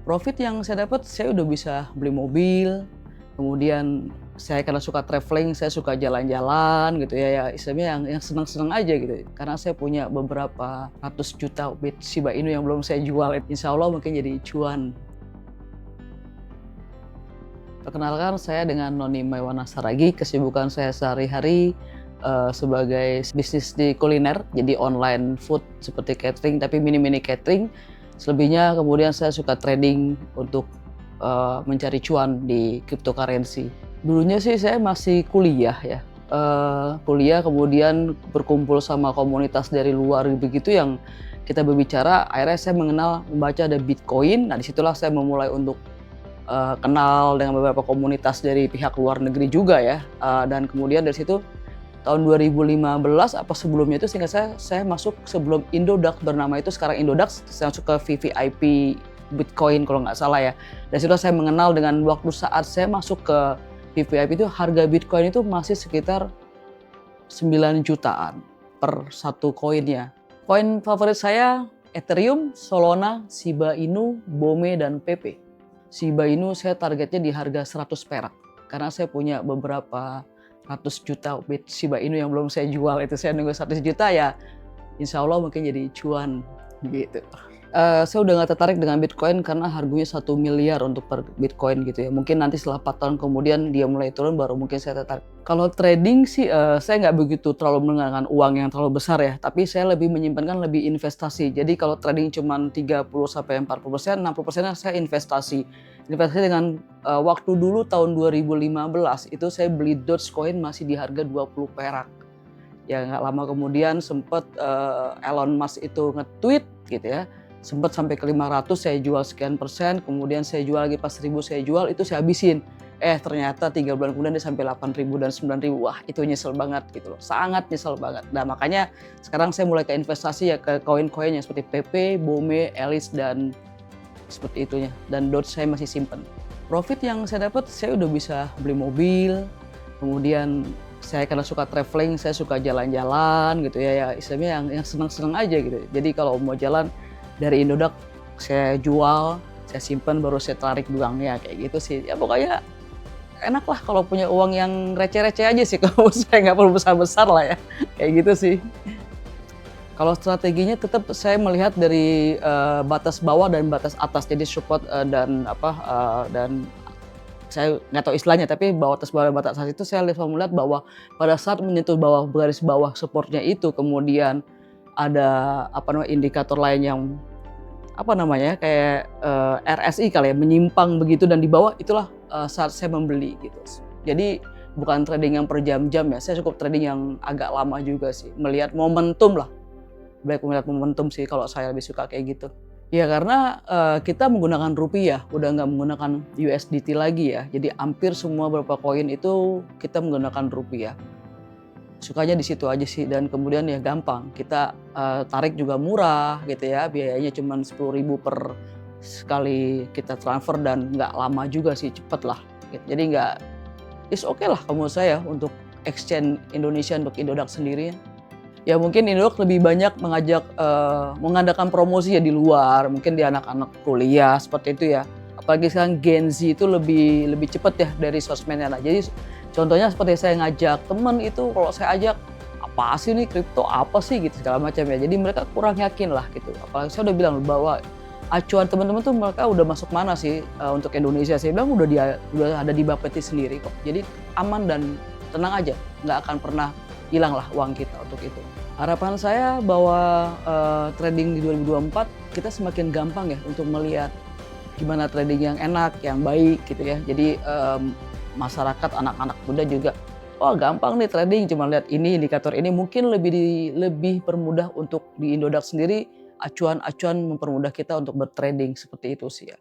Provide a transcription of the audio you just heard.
Profit yang saya dapat, saya udah bisa beli mobil, kemudian saya karena suka traveling, saya suka jalan-jalan gitu ya, ya istilahnya yang senang-senang aja gitu. Karena saya punya beberapa ratus juta Bit Shiba Inu yang belum saya jual, insya Allah mungkin jadi cuan. Perkenalkan saya dengan Noni Maiwana Saragi, kesibukan saya sehari-hari sebagai bisnis di kuliner, jadi online food seperti catering tapi mini-mini catering. Selebihnya kemudian saya suka trading untuk mencari cuan di cryptocurrency. Dulunya sih saya masih kuliah ya, kuliah kemudian berkumpul sama komunitas dari luar begitu yang kita berbicara, akhirnya saya membaca ada Bitcoin. Nah disitulah saya memulai untuk kenal dengan beberapa komunitas dari pihak luar negeri juga ya, dan kemudian dari situ tahun 2015 apa sebelumnya itu seingat saya masuk sebelum Indodax bernama itu sekarang Indodax, saya masuk ke VVIP Bitcoin kalau nggak salah ya. Dari situ saya mengenal dengan waktu saat saya masuk ke VVIP itu harga Bitcoin itu masih sekitar 9 jutaan per satu koinnya. Koin favorit saya Ethereum, Solana, Shiba Inu, BOME, dan PP. Shiba Inu saya targetnya di harga 100 perak karena saya punya beberapa ratus juta Bit Shiba Inu yang belum saya jual, itu saya nunggu 100 juta ya insya Allah mungkin jadi cuan gitu. Saya udah nggak tertarik dengan Bitcoin karena harganya 1 miliar untuk per Bitcoin gitu ya. Mungkin nanti setelah 4 tahun kemudian dia mulai turun baru mungkin saya tertarik. Kalau trading sih saya nggak begitu terlalu menggunakan uang yang terlalu besar ya. Tapi saya lebih menyimpankan lebih investasi. Jadi kalau trading cuma 30-40%, 60%-nya saya investasi. Investasi dengan waktu dulu tahun 2015 itu saya beli Dogecoin masih di harga 20 perak. Ya nggak lama kemudian sempat Elon Musk itu nge-tweet gitu ya. Sempat sampai ke 500 saya jual sekian persen, kemudian saya jual lagi pas 1000 saya jual, itu saya habisin. Ternyata 3 bulan kemudian dia sampai 8.000 dan 9.000. Wah, itu nyesel banget gitu loh. Sangat nyesel banget. Nah, makanya sekarang saya mulai ke investasi ya ke koin-koin yang seperti PP, BOME, Elis dan seperti itunya. Dan Doge saya masih simpen. Profit yang saya dapat, saya udah bisa beli mobil, kemudian saya karena suka traveling, saya suka jalan-jalan gitu ya, ya istilahnya yang senang-senang aja gitu. Jadi kalau mau jalan dari Indodax saya jual, saya simpan baru saya tarik uangnya kayak gitu sih. Ya pokoknya enak lah kalau punya uang yang receh-receh aja sih, kalau saya nggak perlu besar-besar lah ya, kayak gitu sih. Kalau strateginya tetap saya melihat dari batas bawah dan batas atas, jadi support dan dan saya nggak tahu istilahnya, tapi batas bawah dan batas atas itu saya melihat bahwa pada saat menyentuh garis bawah supportnya itu kemudian ada indikator lain yang kayak RSI kali ya, menyimpang begitu dan di bawah itulah saat saya membeli gitu. Jadi bukan trading yang per jam-jam ya, saya cukup trading yang agak lama juga sih, melihat momentum lah. Baik melihat momentum sih kalau saya lebih suka kayak gitu. Ya karena kita menggunakan rupiah, udah nggak menggunakan USDT lagi ya. Jadi hampir semua beberapa koin itu kita menggunakan rupiah. Sukanya di situ aja sih, dan kemudian ya gampang, kita tarik juga murah gitu ya, biayanya cuma 10.000 per sekali kita transfer dan nggak lama juga sih, cepet lah gitu. Jadi nggak, oke lah kalau menurut saya untuk exchange Indonesia untuk Indodax sendiri. Ya mungkin Indodax lebih banyak mengadakan promosi ya di luar, mungkin di anak-anak kuliah seperti itu ya. Apalagi sekarang Gen Z itu lebih cepat ya dari sosmednya. Nah, jadi contohnya seperti saya ngajak teman itu, kalau saya ajak apa sih nih kripto, apa sih gitu segala macam ya. Jadi mereka kurang yakin lah gitu. Apalagi saya udah bilang bahwa acuan teman-teman tuh mereka udah masuk mana sih untuk Indonesia. Saya bilang udah ada di Bapeti sendiri kok. Jadi aman dan tenang aja, nggak akan pernah hilang lah uang kita untuk itu. Harapan saya bahwa trading di 2024 kita semakin gampang ya untuk melihat gimana trading yang enak, yang baik gitu ya. Jadi masyarakat, anak-anak muda juga, oh gampang nih trading, cuma lihat ini indikator ini, mungkin lebih permudah untuk di Indodax sendiri, acuan-acuan mempermudah kita untuk bertrading seperti itu sih ya.